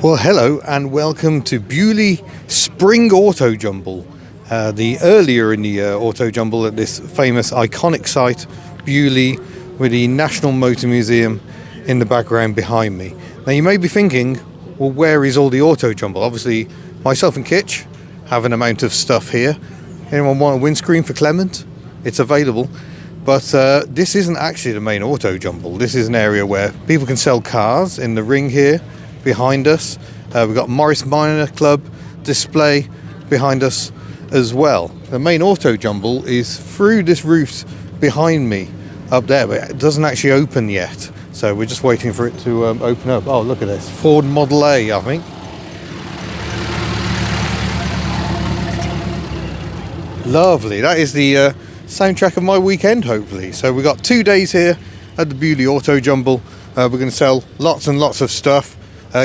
Well, hello and welcome to Beaulieu Spring Autojumble. The earlier in the Autojumble at this famous iconic site, Beaulieu, with the National Motor Museum in the background behind me. Now you may be thinking, well, where is all the Autojumble? Obviously, myself and Kitch have an amount of stuff here. Anyone want a windscreen for Clement? It's available. But this isn't actually the main Autojumble. This is an area where people can sell cars in the ring here behind us. We've got Morris Minor Club display behind us as well. The main Autojumble is through this route behind me up there, but it doesn't actually open yet. So we're just waiting for it to open up. Oh, look at this. Ford Model A, I think. Lovely. That is the soundtrack of my weekend, hopefully. So we've got 2 days here at the Beaulieu Autojumble. We're going to sell lots and lots of stuff.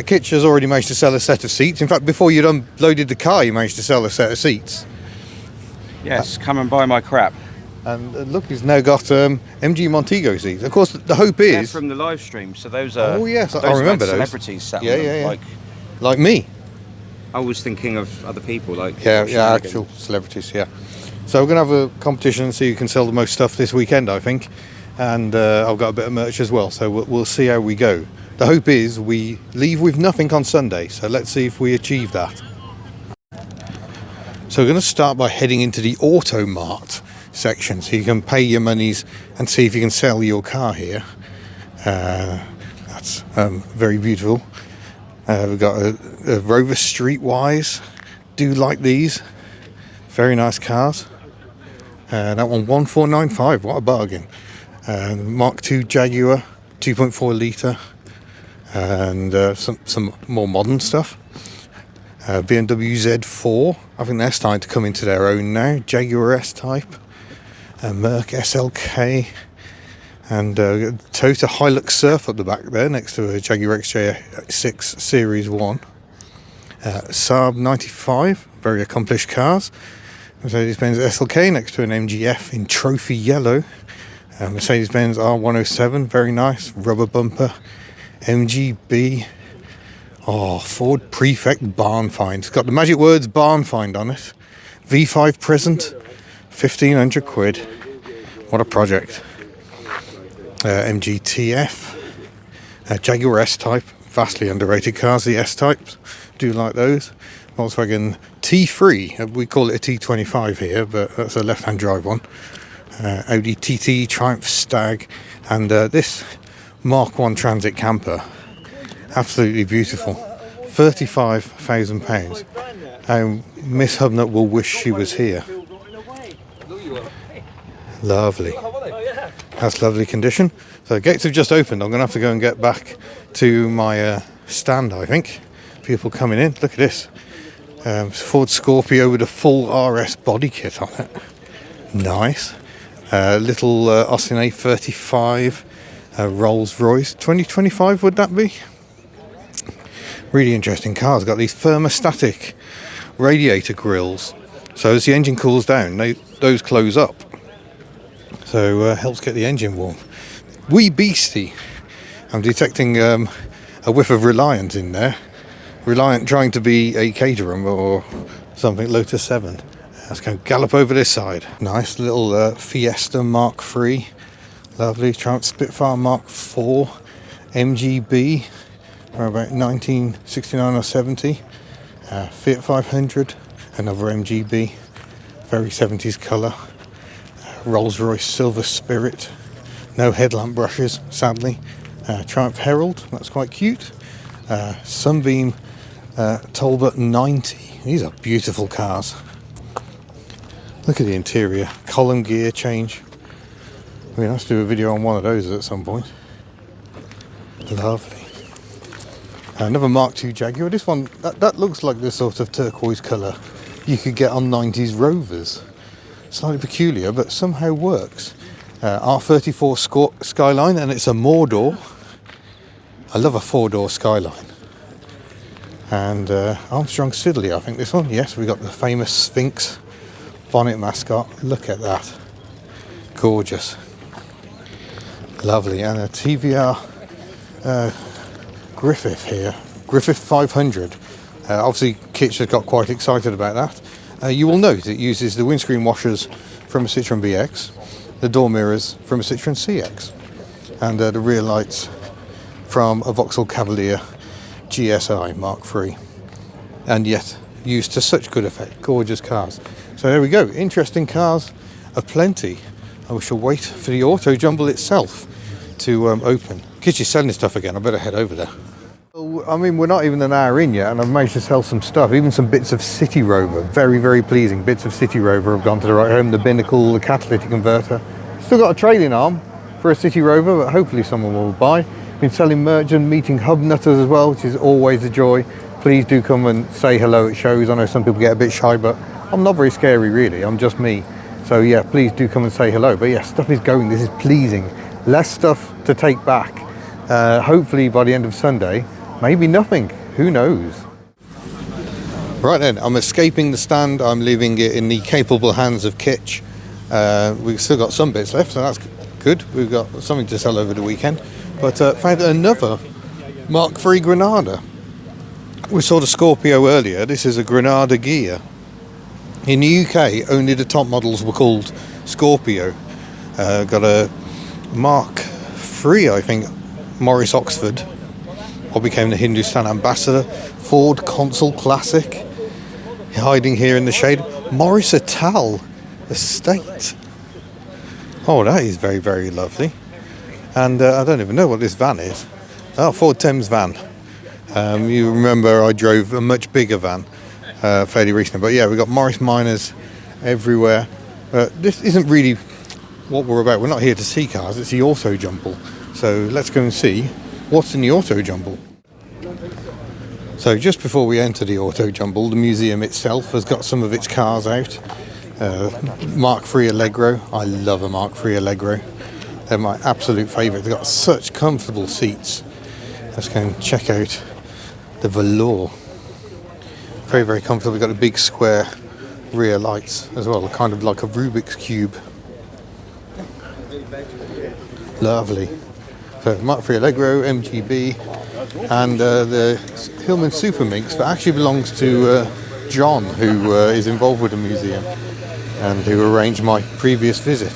Kitch has already managed to sell a set of seats. In fact, before you'd unloaded the car, you managed to sell a set of seats. Yes, come and buy my crap. And look, he's now got MG Montego seats. Of course, the hope is... They're from the live stream, so those are... Oh, yes, those I remember those. Celebrities sat on Yeah, them, yeah, yeah. Like me. I was thinking of other people, like... Yeah, actual celebrities, yeah. So we're going to have a competition and see who can sell the most stuff this weekend, I think. And I've got a bit of merch as well, so we'll see how we go. The hope is we leave with nothing on Sunday, so let's see if we achieve that. So we're going to start by heading into the Automart section, so you can pay your monies and see if you can sell your car here. That's very beautiful. We've got a Rover Streetwise. Do like these. Very nice cars. That one 1495, what a bargain. Mark II Jaguar, 2.4 litre. And some more modern stuff. BMW Z4, I think they're starting to come into their own now. Jaguar S-Type, Merc SLK, and Toyota Hilux Surf up the back there next to a Jaguar XJ6 Series 1. Saab 95, very accomplished cars. Mercedes-Benz SLK next to an MGF in trophy yellow. Mercedes-Benz R107, very nice, rubber bumper. MGB, Ford Prefect barn find. It's got the magic words barn find on it. V5 present, 1,500 quid. What a project. MGTF, Jaguar S-Type, vastly underrated cars, the S-Types. Do like those. Volkswagen T3, we call it a T25 here, but that's a left-hand drive one. Audi TT, Triumph Stag, and this Mark 1 Transit camper, absolutely beautiful, £35,000. Miss Hubnut will wish she was here. Lovely. That's lovely condition. So the gates have just opened. I'm going to have to go and get back to my stand, I think. People coming in. Look at this. Ford Scorpio with a full RS body kit on it. Nice. Little Austin A35. Rolls Royce 2025, would that be? Really interesting cars. Got these thermostatic radiator grills, so as the engine cools down, those close up, so helps get the engine warm. Wee beastie. I'm detecting a whiff of Reliant in there. Reliant trying to be a Caterham or something. Lotus 7. Let's go gallop over this side. Nice little Fiesta Mark III. Lovely. Triumph Spitfire Mark IV, MGB, around about 1969 or 70. Fiat 500, another MGB, very 70s colour. Rolls Royce Silver Spirit, no headlamp brushes, sadly. Triumph Herald, that's quite cute. Sunbeam Talbot 90. These are beautiful cars. Look at the interior, column gear change. We're going to have to do a video on one of those at some point. Lovely. Another Mark II Jaguar. This one, that looks like the sort of turquoise colour you could get on 90s Rovers. Slightly peculiar, but somehow works. R34 Skyline, and it's a Mordor. I love a 4-door Skyline. And Armstrong Siddeley, I think this one. Yes, we got the famous Sphinx bonnet mascot. Look at that. Gorgeous. Lovely. And a TVR Griffith here. Griffith 500. Obviously, Kitch has got quite excited about that. You will note it uses the windscreen washers from a Citroen BX, the door mirrors from a Citroen CX, and the rear lights from a Vauxhall Cavalier GSI Mark III. And yet, used to such good effect. Gorgeous cars. So there we go. Interesting cars aplenty. And we shall wait for the Autojumble itself to open. Kitch is selling stuff again. I better head over there. I mean, we're not even an hour in yet, and I've managed to sell some stuff, even some bits of City Rover. Very, very pleasing bits of City Rover have gone to the right home. The binnacle, the catalytic converter. Still got a trailing arm for a City Rover, but hopefully someone will buy. Been selling merch and meeting hub nutters as well, which is always a joy. Please do come and say hello at shows. I know some people get a bit shy, but I'm not very scary really. I'm just me. So yeah, please do come and say hello. But yeah, stuff is going. This is pleasing. Less stuff to take back. Hopefully by the end of Sunday. Maybe nothing, who knows. Right then, I'm escaping the stand. I'm leaving it in the capable hands of Kitch. We've still got some bits left, so that's good. We've got something to sell over the weekend. But found another Mark III Granada. We saw the Scorpio earlier. This is a Granada gear. In the UK, only the top models were called Scorpio. Got a Mark III, I think, Morris Oxford, or became the Hindustan Ambassador, Ford Consul Classic, hiding here in the shade, Morris Atal Estate. Oh, that is very, very lovely. And I don't even know what this van is. Oh, Ford Thames van. You remember I drove a much bigger van fairly recently, but yeah, we've got Morris Minors everywhere. This isn't really what we're about. We're not here to see cars, it's the Autojumble. So let's go and see what's in the Autojumble. So just before we enter the Autojumble, the museum itself has got some of its cars out. Mark III Allegro. I love a Mark III Allegro. They're my absolute favourite. They've got such comfortable seats. Let's go and check out the velour. Very, very comfortable. We've got the big square rear lights as well, kind of like a Rubik's Cube. Lovely. So Mark III Allegro, MGB, and the Hillman Super Minx that actually belongs to John, who is involved with the museum and who arranged my previous visit.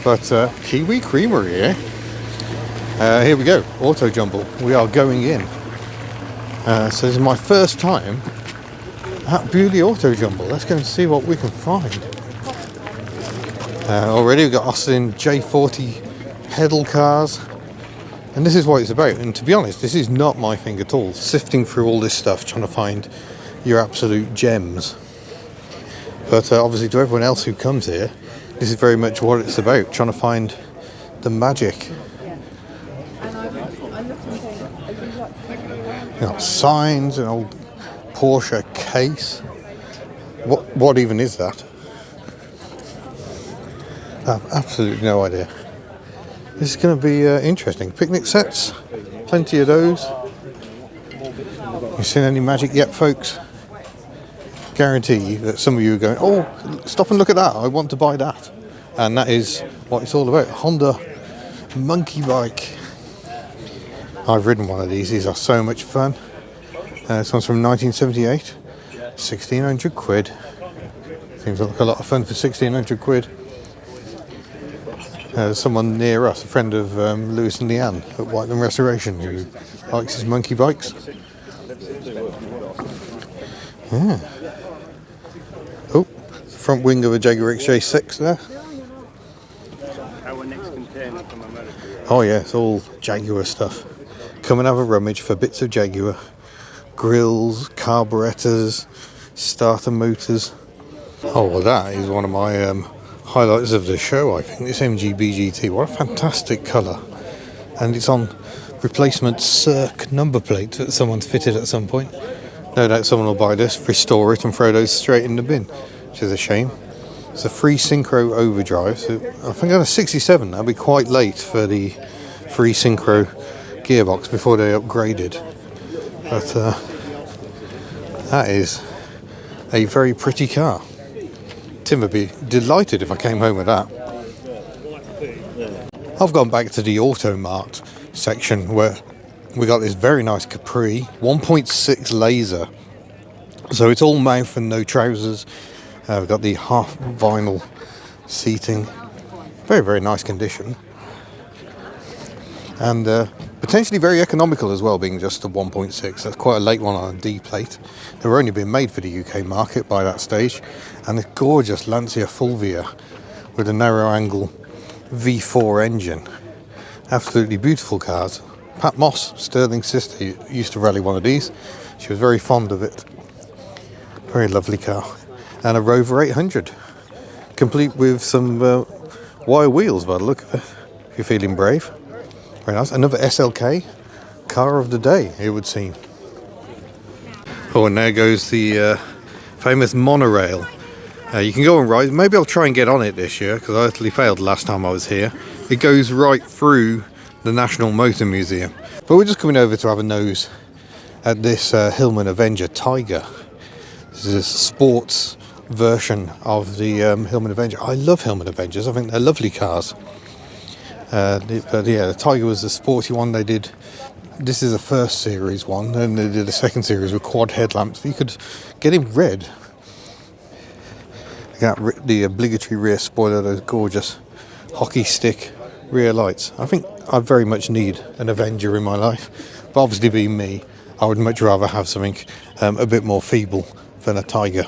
But Kiwi Creamery, eh? Here we go, Autojumble. We are going in. So this is my first time at Beaulieu Autojumble. Let's go and see what we can find. Already we've got Austin J40 pedal cars. And this is what it's about. And to be honest, this is not my thing at all. Sifting through all this stuff, trying to find your absolute gems. But obviously to everyone else who comes here, this is very much what it's about. Trying to find the magic. You know, signs, an old Porsche case. What even is that? I have absolutely no idea. This is going to be interesting. Picnic sets, plenty of those. You seen any magic yet, folks? Guarantee that some of you are going, oh, stop and look at that, I want to buy that. And that is what it's all about. Honda monkey bike. I've ridden one of these are so much fun. This one's from 1978, 1600 quid. Seems like a lot of fun for 1600 quid. Someone near us, a friend of Lewis and Leanne at Whiteland Restoration, who likes his monkey bikes. Yeah. Oh, front wing of a Jaguar XJ6 there. Oh yeah, it's all Jaguar stuff. Come and have a rummage for bits of Jaguar. Grills, carburetors, starter motors. Oh, well that is one of my highlights of the show, I think. This MGB GT, what a fantastic colour. And it's on replacement Cirque number plate that someone's fitted at some point. No doubt someone will buy this, restore it and throw those straight in the bin, which is a shame. It's a free synchro overdrive, so I think on a 67 that'll be quite late for the free synchro gearbox before they upgraded. But that is a very pretty car. Tim would be delighted if I came home with that. I've gone back to the Automart section where We got this very nice Capri 1.6 laser, so it's all mouth and no trousers. We've got the half vinyl seating, very, very nice condition, and potentially very economical as well, being just a 1.6. That's quite a late one on a D plate. They were only being made for the UK market by that stage. And a gorgeous Lancia Fulvia with a narrow angle V4 engine. Absolutely beautiful cars. Pat Moss, Sterling's sister, used to rally one of these. She was very fond of it. Very lovely car. And a Rover 800, complete with some wire wheels by the look of it, if you're feeling brave. Very nice. Another SLK, car of the day, it would seem. Oh, and there goes the famous monorail. You can go and ride. Maybe I'll try and get on it this year, because I utterly failed last time I was here. It goes right through the National Motor Museum. But we're just coming over to have a nose at this Hillman Avenger Tiger. This is a sports version of the Hillman Avenger. I love Hillman Avengers. I think they're lovely cars. But yeah, the Tiger was the sporty one they did. This is the first series one, and they did a second series with quad headlamps. You could get in red. Got the obligatory rear spoiler, those gorgeous hockey stick rear lights. I think I very much need an Avenger in my life, but obviously being me, I would much rather have something a bit more feeble than a Tiger.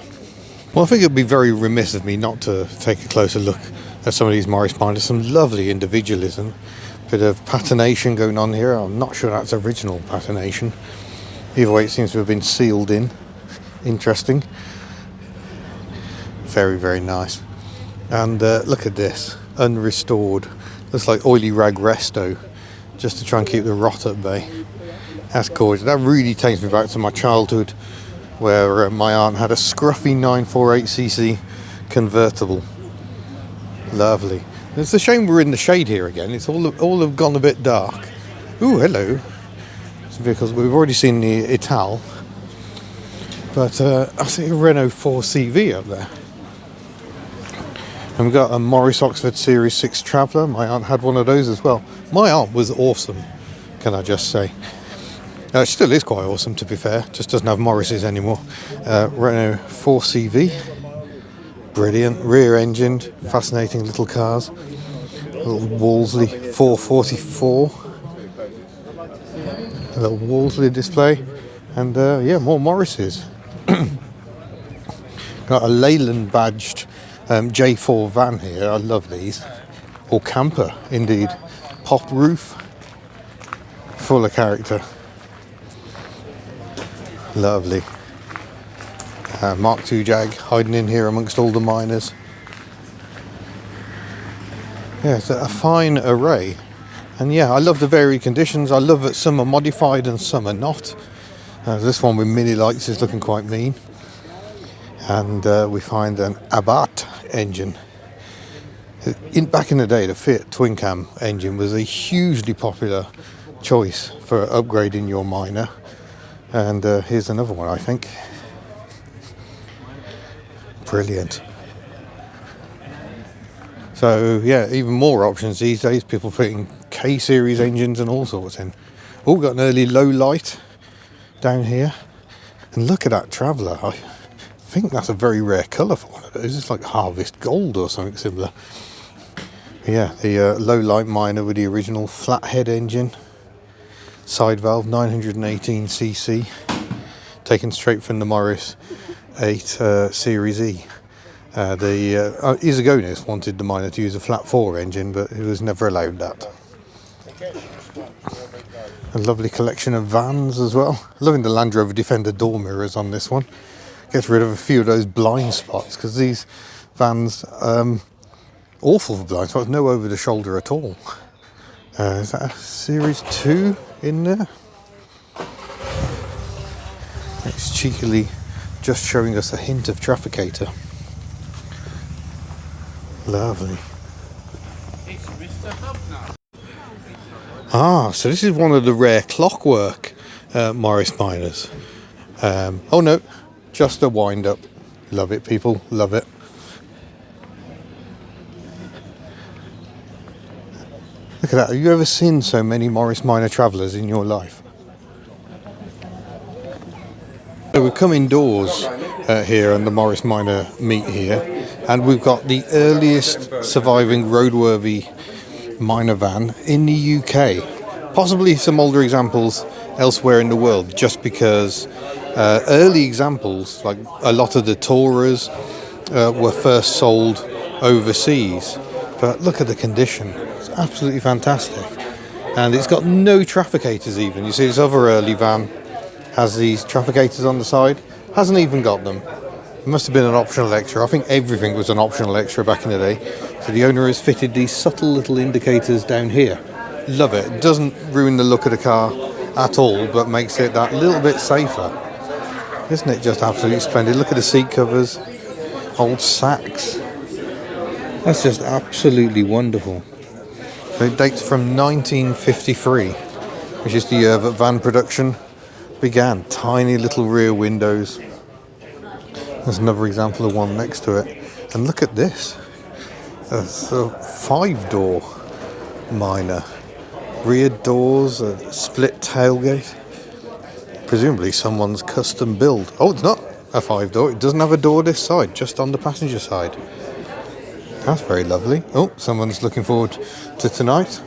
Well, I think it would be very remiss of me not to take a closer look at some of these Morris Minors. Some lovely individualism, bit of patination going on here. I'm not sure that's original patination. Either way, it seems to have been sealed in. Interesting. Very, very nice. And look at this, unrestored. Looks like oily rag resto, just to try and keep the rot at bay. That's gorgeous. That really takes me back to my childhood, where my aunt had a scruffy 948cc convertible. Lovely. It's a shame we're in the shade here again. It's all have gone a bit dark. Ooh, hello. It's because we've already seen the Ital, but I see a Renault 4CV up there. And we've got a Morris Oxford Series 6 Traveller. My aunt had one of those as well. My aunt was awesome, can I just say. It still is quite awesome, to be fair. Just doesn't have Morris's anymore. Renault 4CV. Brilliant. Rear engined. Fascinating little cars. A little Wolseley 444. A little Wolseley display. And yeah, more Morris's. Got a Leyland badged J4 van here. I love these. Or camper, indeed. Pop roof. Full of character. Lovely. Mark II Jag hiding in here amongst all the miners. Yeah, it's a fine array. And yeah, I love the varied conditions. I love that some are modified and some are not. This one with mini lights is looking quite mean. And we find an Abarth engine. Back in the day, the Fiat twin cam engine was a hugely popular choice for upgrading your miner. And here's another one, I think. Brilliant. So yeah, even more options these days. People putting K-series engines and all sorts in. Oh, got an early low light down here. And look at that Traveller. I think that's a very rare colour for one of those. It's like Harvest Gold or something similar. Yeah, the low light miner with the original flathead engine. Side valve, 918cc. Taken straight from the Morris 8 Series E. The Isagonis wanted the miner to use a flat 4 engine, but it was never allowed that. A lovely collection of vans as well. Loving the Land Rover Defender door mirrors on this one. Gets rid of a few of those blind spots, because these vans, awful for blind spots, no over the shoulder at all. Is that a Series 2 in there? It's cheekily just showing us a hint of Trafficator. Lovely. Ah, so this is one of the rare clockwork Morris miners. Oh no, just a wind up. Love it, people, love it. Look at that. Have you ever seen so many Morris Minor Travellers in your life? So we've come indoors here on the Morris Minor meet here, and we've got the earliest surviving roadworthy minor van in the UK. Possibly some older examples elsewhere in the world, just because early examples, like a lot of the Touras, were first sold overseas. But look at the condition, it's absolutely fantastic. And it's got no trafficators even. You see this other early van has these trafficators on the side, hasn't even got them. It must have been an optional extra. I think everything was an optional extra back in the day. So the owner has fitted these subtle little indicators down here. Love it. It doesn't ruin the look of the car at all, but makes it that little bit safer. Isn't it just absolutely splendid? Look at the seat covers, old sacks. That's just absolutely wonderful. So it dates from 1953, which is the year that van production began. Tiny little rear windows. There's another example of one next to it. And look at this. It's a 5-door minor. Rear doors, a split tailgate. Presumably someone's custom build. Oh, it's not a 5-door. It doesn't have a door this side, just on the passenger side. That's very lovely. Oh, someone's looking forward to tonight.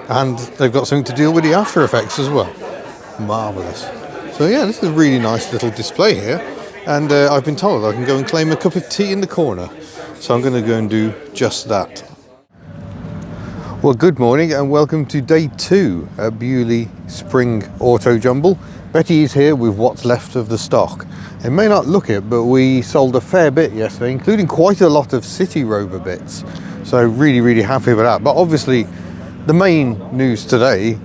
And they've got something to deal with the after effects as well. Marvellous. So yeah, this is a really nice little display here. And I've been told I can go and claim a cup of tea in the corner. So I'm going to go and do just that. Well, good morning and welcome to day 2 at Beaulieu Spring Autojumble. Betty is here with what's left of the stock. It may not look it, but we sold a fair bit yesterday, including quite a lot of City Rover bits. So really happy with that. But obviously the main news today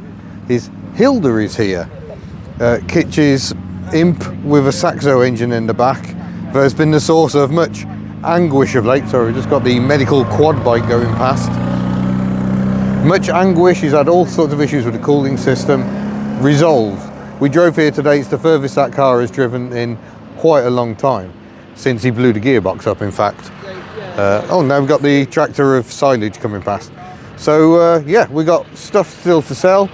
is Hilda is here. Kitch's imp with a Saxo engine in the back that has been the source of much anguish of late. So we've just got the medical quad bike going past. Much anguish. He's had all sorts of issues with the cooling system. Resolved. We drove here today. It's the furthest that car has driven in quite a long time, since he blew the gearbox up, in fact. Oh, now we've got the tractor of silage coming past. So yeah, we got stuff still to sell.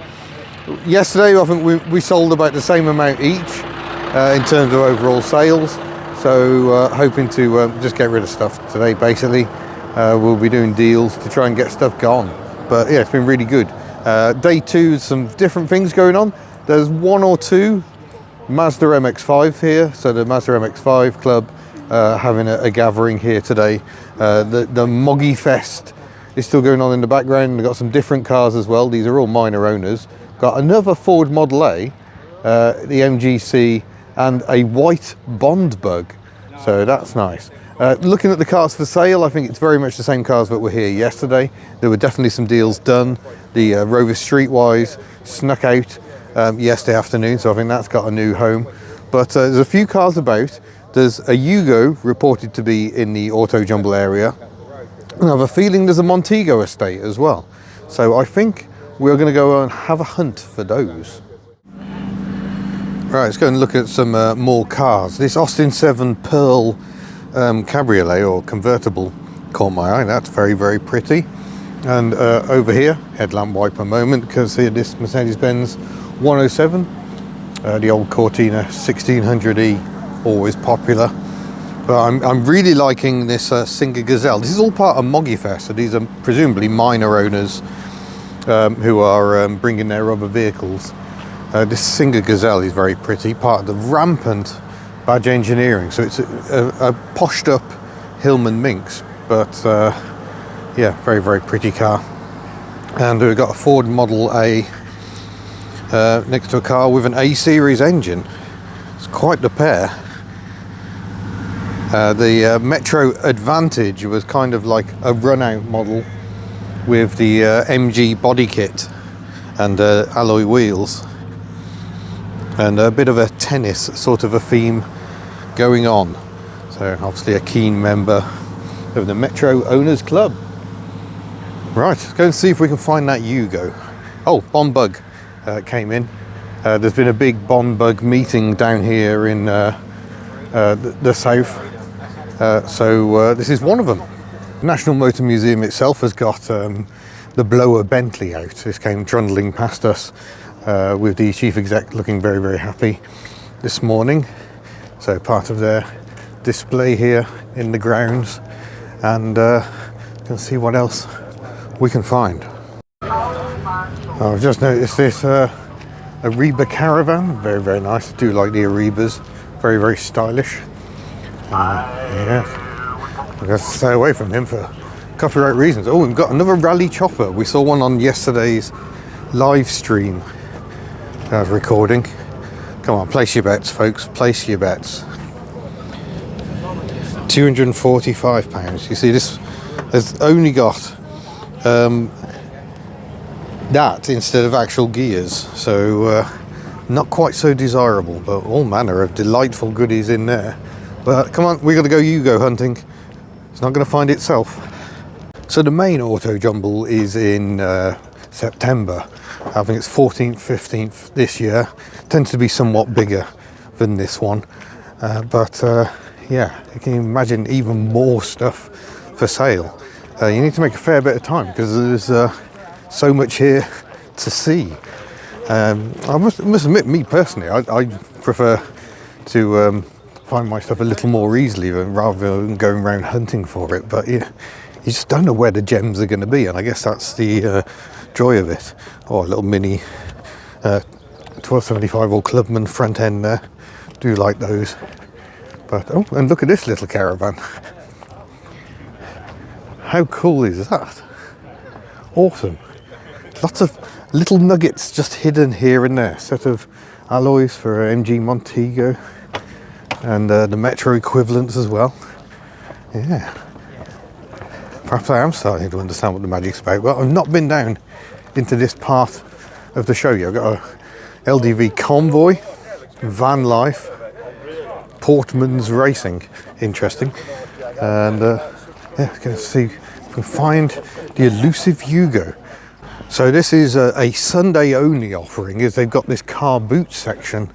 Yesterday I think we sold about the same amount each in terms of overall sales. So hoping to just get rid of stuff today basically. We'll be doing deals to try and get stuff gone. But yeah, it's been really good. Day 2, some different things going on. There's 1 or 2 Mazda MX-5 here. So the Mazda MX-5 club having a gathering here today. The Moggy Fest is still going on in the background. We've got some different cars as well. These are all minor owners. Got another Ford Model A, the MGC, and a white Bond Bug. So that's nice. Looking at the cars for sale, I think it's very much the same cars that were here yesterday. There were definitely some deals done. The Rover Streetwise snuck out yesterday afternoon, so I think that's got a new home. But there's a few cars about. There's a Yugo reported to be in the Autojumble area. And I have a feeling there's a Montego Estate as well. So I think we're going to go and have a hunt for those. Right, let's go and look at some more cars. This Austin 7 Pearl cabriolet or convertible caught my eye. That's very pretty. And over here, headlamp wiper moment, because here this Mercedes-Benz 107, the old Cortina 1600E, always popular. But I'm really liking this Singer Gazelle. This is all part of Moggy Fest, so these are presumably minor owners who are bringing their other vehicles. This Singer Gazelle is very pretty, part of the rampant badge engineering. So it's a poshed up Hillman Minx, but yeah, very pretty car. And we've got a Ford Model A next to a car with an A-series engine. It's quite the pair. The Metro Advantage was kind of like a run-out model with the MG body kit and alloy wheels, and a bit of a tennis sort of a theme going on. So obviously a keen member of the Metro Owners Club. Right, let's go and see if we can find that Yugo. Oh, Bond Bug came in. There's been a big Bond Bug meeting down here in the south. So this is one of them. The National Motor Museum itself has got the blower Bentley out. This came trundling past us with the chief exec looking very happy this morning. So part of their display here in the grounds, and can see what else we can find. I've just noticed this Ariba caravan, very, very nice. I do like the Aribas, very, very stylish. Yeah, I'm going to stay away from him for copyright reasons. Oh, we've got another rally chopper. We saw one on yesterday's live stream I was recording. Come on, place your bets, folks, place your bets. £245. You see, this has only got that instead of actual gears, so not quite so desirable, but all manner of delightful goodies in there. But come on, we got to go Yugo hunting. It's not going to find itself. So the main Autojumble is in September. I think it's 14th, 15th this year. Tends to be somewhat bigger than this one, but yeah, you can imagine even more stuff for sale. You need to make a fair bit of time because there's so much here to see. I must admit, me personally, I prefer to find my stuff a little more easily rather than going around hunting for it. But you just don't know where the gems are going to be, and I guess that's the joy of it. Oh, a little mini 1275 or Clubman front end there. Do like those. But oh, and look at this little caravan. How cool is that? Awesome. Lots of little nuggets just hidden here and there. Set of alloys for MG Montego and the Metro equivalents as well. Yeah. Perhaps I am starting to understand what the magic's about. Well, I've not been down into this part of the show yet. I've got a LDV Convoy, Van Life, Portman's Racing. Interesting. And yeah, going to see if we can find the elusive Yugo. So this is a Sunday only offering, is they've got this car boot section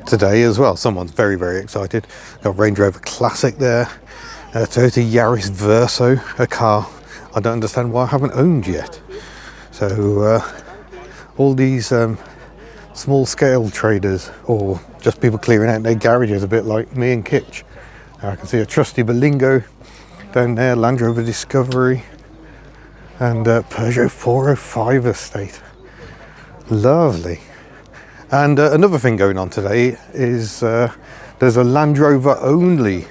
today as well. Someone's very, very excited. Got Range Rover Classic there, Toyota Yaris Verso, a car I don't understand why I haven't owned yet. So all these small scale traders, or just people clearing out their garages, a bit like me and Kitch. I can see a trusty Berlingo down there, Land Rover Discovery, and Peugeot 405 Estate. Lovely. And another thing going on today is there's a Land Rover only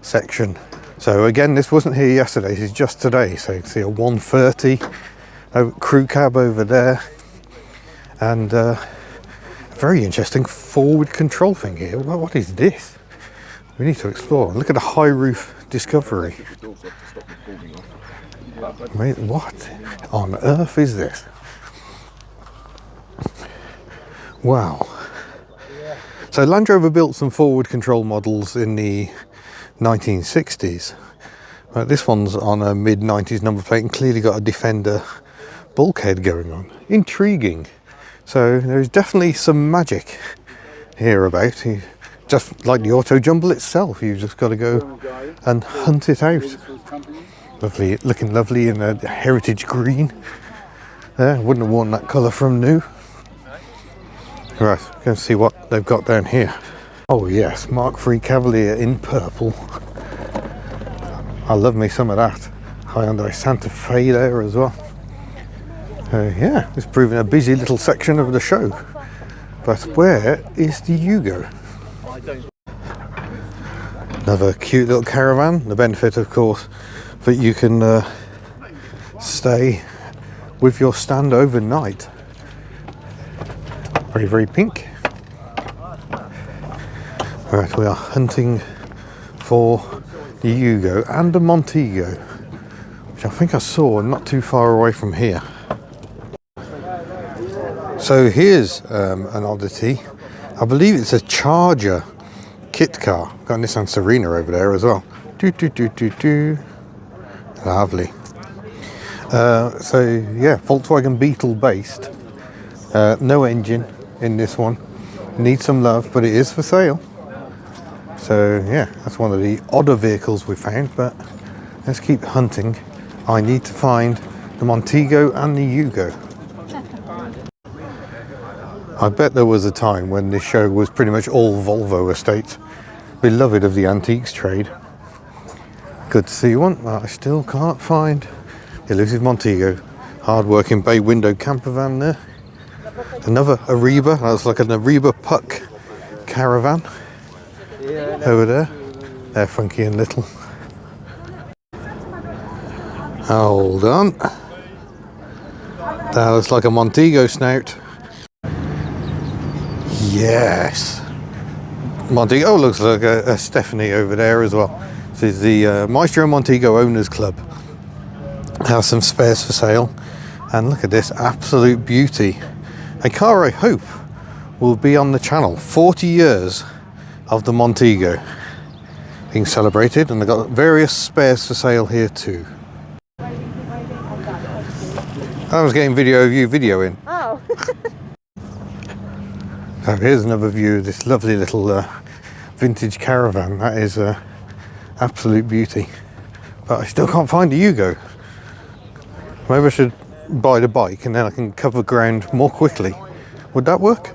section. So again, this wasn't here yesterday, this is just today. So you can see a 130 crew cab over there, and a very interesting forward control thing here. What is this? We need to explore. Look at the high roof Discovery. Mate, what on earth is this? Wow. So Land Rover built some forward control models in the 1960s. This one's on a mid-90s number plate and clearly got a Defender bulkhead going on. Intriguing. So there's definitely some magic here about. Just like the Autojumble itself, you've just got to go and hunt it out. Lovely, looking lovely in a heritage green. Wouldn't have worn that colour from new. Right, go and see what they've got down here. Oh yes, Mark III Cavalier in purple. I love me some of that. Hyundai Santa Fe there as well. Yeah, it's proving a busy little section of the show. But where is the Yugo? Another cute little caravan. The benefit, of course, that you can stay with your stand overnight. Very, very pink. Right, we are hunting for the Yugo and the Montego, which I think I saw not too far away from here. So here's an oddity. I believe it's a Charger kit car. Got a Nissan Serena over there as well. Lovely. So yeah, Volkswagen Beetle based. No engine in this one. Needs some love, but it is for sale. So yeah, that's one of the odder vehicles we found, but let's keep hunting. I need to find the Montego and the Yugo. I bet there was a time when this show was pretty much all Volvo estates. beloved of the antiques trade. Good to see one, but I still can't find elusive Montego. Hard-working bay window camper van there. Another Ariba, that's like an Ariba Puck caravan over there. They're funky and little. Hold on. That looks like a Montego snout. Yes. Montego. Oh, looks like a Stephanie over there as well. This is the Maestro Montego Owners Club. Have some spares for sale. And look at this absolute beauty. A car I hope will be on the channel. 40 years of the Montego being celebrated, and they've got various spares for sale here too. I was getting video of you videoing. Oh. So here's another view of this lovely little vintage caravan. That is absolute beauty. But I still can't find a Yugo. Maybe I should buy the bike and then I can cover ground more quickly. Would that work?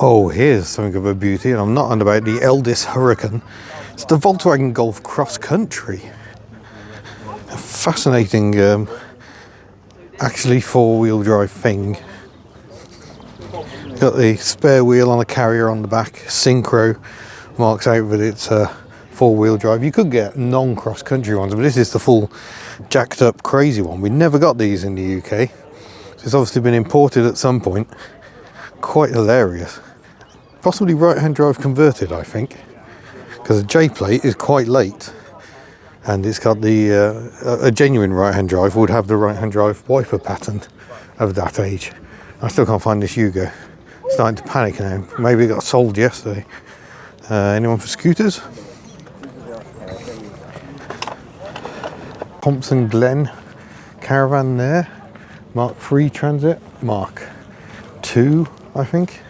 Oh, here's something of a beauty, and I'm not on about the eldest Hurricane. It's the Volkswagen Golf Cross Country. A fascinating, actually four-wheel drive thing. Got the spare wheel on a carrier on the back. Synchro marks out that it's four-wheel drive. You could get non-cross country ones, but this is the full jacked up crazy one. We never got these in the UK. So it's obviously been imported at some point. Quite hilarious. Possibly right-hand drive converted, I think, because the J plate is quite late, and it's got the a genuine right-hand drive would have the right-hand drive wiper pattern of that age. I still can't find this Yugo. Starting to panic now. Maybe it got sold yesterday. Anyone for scooters? Thompson Glen caravan there. Mark III Transit. Mark II, I think.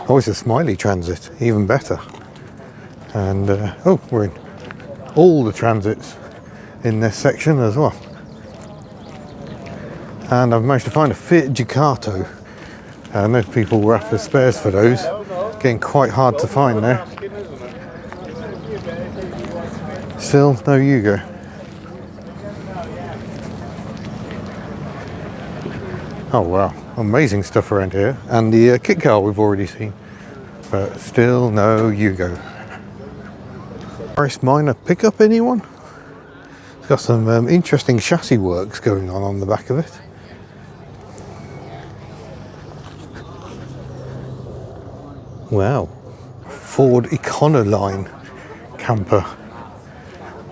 Oh, it's a Smiley Transit, even better. And oh, we're in all the transits in this section as well. And I've managed to find a Fiat Ducato. Most people were after spares for those. Getting quite hard to find now. Still no Yugo. Oh wow, amazing stuff around here. And the kit car we've already seen. But still no Yugo. Morris Minor pickup, anyone? It's got some interesting chassis works going on the back of it. Wow, Ford Econoline camper.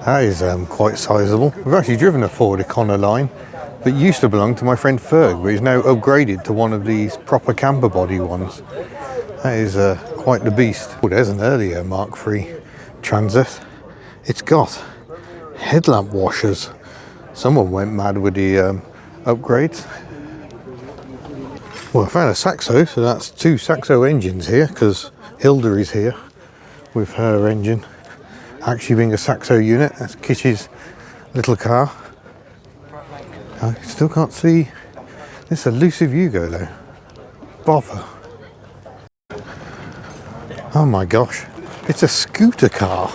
That is quite sizable. We've actually driven a Ford Econoline that used to belong to my friend Ferg, but is now upgraded to one of these proper camper body ones. That is quite the beast. Oh, there's an earlier Mark III Transit. It's got headlamp washers. Someone went mad with the upgrades. Well, I found a Saxo, so that's two Saxo engines here, because Hilda is here with her engine actually being a Saxo unit. That's Kitty's little car. I still can't see this elusive Yugo though. Bother. Oh my gosh, it's a scooter car.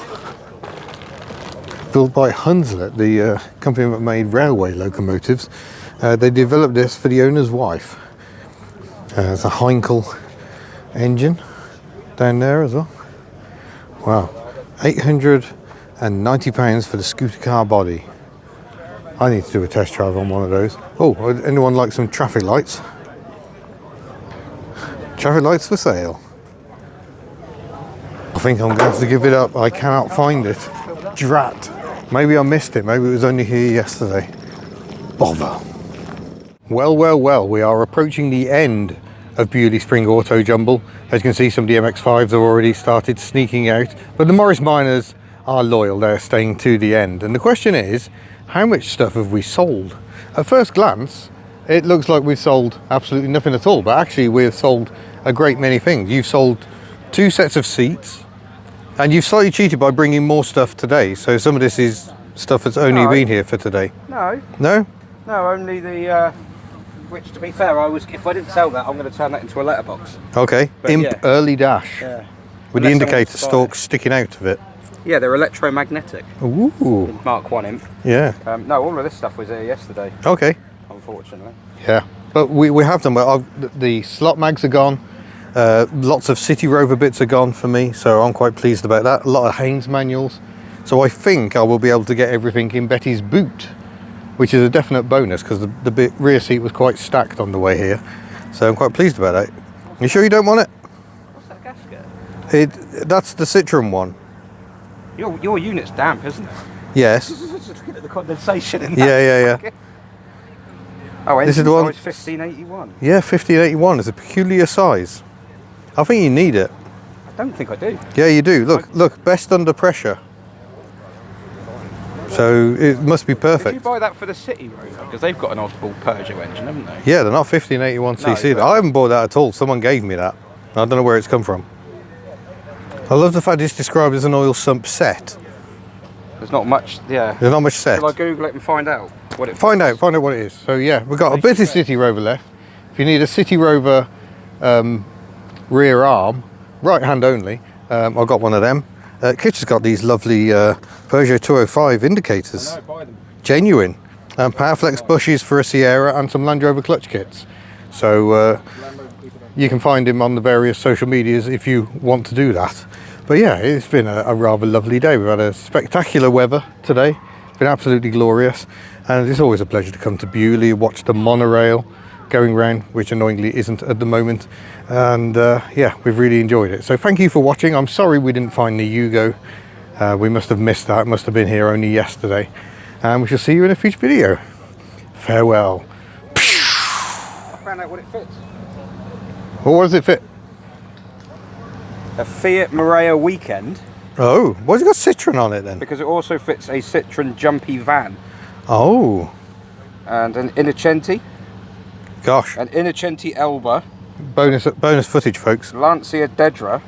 Built by Hunslet, the company that made railway locomotives. They developed this for the owner's wife. There's a Heinkel engine down there as well. Wow, £890 for the scooter car body. I need to do a test drive on one of those. Oh, anyone like some traffic lights? Traffic lights for sale. I think I'm going to have to give it up. I cannot find it. Drat. Maybe I missed it. Maybe it was only here yesterday. Bother. Well, well, well. We are approaching the end of Beaulieu Spring Autojumble. As you can see, some of the MX-5s have already started sneaking out. But the Morris Minors are loyal. They're staying to the end. And the question is, how much stuff have we sold? At first glance, it looks like we've sold absolutely nothing at all. But actually, we've sold a great many things. You've sold 2 sets of seats. And you've slightly cheated by bringing more stuff today. So some of this is stuff that's only been here for today. No. No? No, only the Which, to be fair, if I didn't sell that, I'm going to turn that into a letterbox. Okay. But Imp yeah. early dash. Yeah. With the Unless I indicator wanted to buy stalks sticking out of it. Yeah, they're electromagnetic. Ooh. Mark 1 Imp. Yeah. No, all of this stuff was here yesterday, Okay. unfortunately. Yeah. But we have them. The slot mags are gone. Lots of City Rover bits are gone for me, so I'm quite pleased about that. A lot of Haynes manuals. So I think I will be able to get everything in Betty's boot, which is a definite bonus because the rear seat was quite stacked on the way here. So I'm quite pleased about that. You sure you don't want it? What's that gasket? That's the Citroen one. Your unit's damp, isn't it? Yes. Just look at the condensation in that. Yeah. Oh, This is the one. 1581. Yeah, 1581 is a peculiar size. I think you need it. I don't think I do. Yeah, you do. Look, best under pressure. So it must be Did perfect. you buy that for the City Rover? Because they've got an oddball Peugeot engine, haven't they? Yeah, they're not 1581cc. No, but- I haven't bought that at all. Someone gave me that. I don't know where it's come from. I love the fact it's described as an oil sump set. There's not much, yeah. There's not much set. Shall I Google it and find out what it Find out what it is. So yeah, we've got a bit of City Rover left. If you need a City Rover rear arm, right hand only, I've got one of them. Kitch has got these lovely Peugeot 205 indicators. I know, buy them. Genuine. Powerflex bushes for a Sierra and some Land Rover clutch kits. So you can find him on the various social medias if you want to do that. But yeah, it's been a rather lovely day. We've had a spectacular weather today. It's been absolutely glorious. And it's always a pleasure to come to Beaulieu, watch the monorail going round, which annoyingly isn't at the moment. And yeah, we've really enjoyed it. So thank you for watching. I'm sorry we didn't find the Yugo. We must have missed that. It must have been here only yesterday. And we shall see you in a future video. Farewell. I found out what it fits. Well, what does it fit? A Fiat Marea Weekend, Oh, why's it got Citroen on it then? because it also fits a Citroen Jumpy van. Oh, And an Innocenti, gosh. an Innocenti Elba, Bonus footage, folks. Lancia Dedra,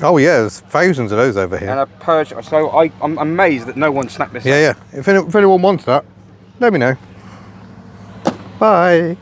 Oh yeah, there's thousands of those over and here. a Peugeot. So I'm amazed that no one snapped this up. Yeah. If anyone wants that, let me know. Bye.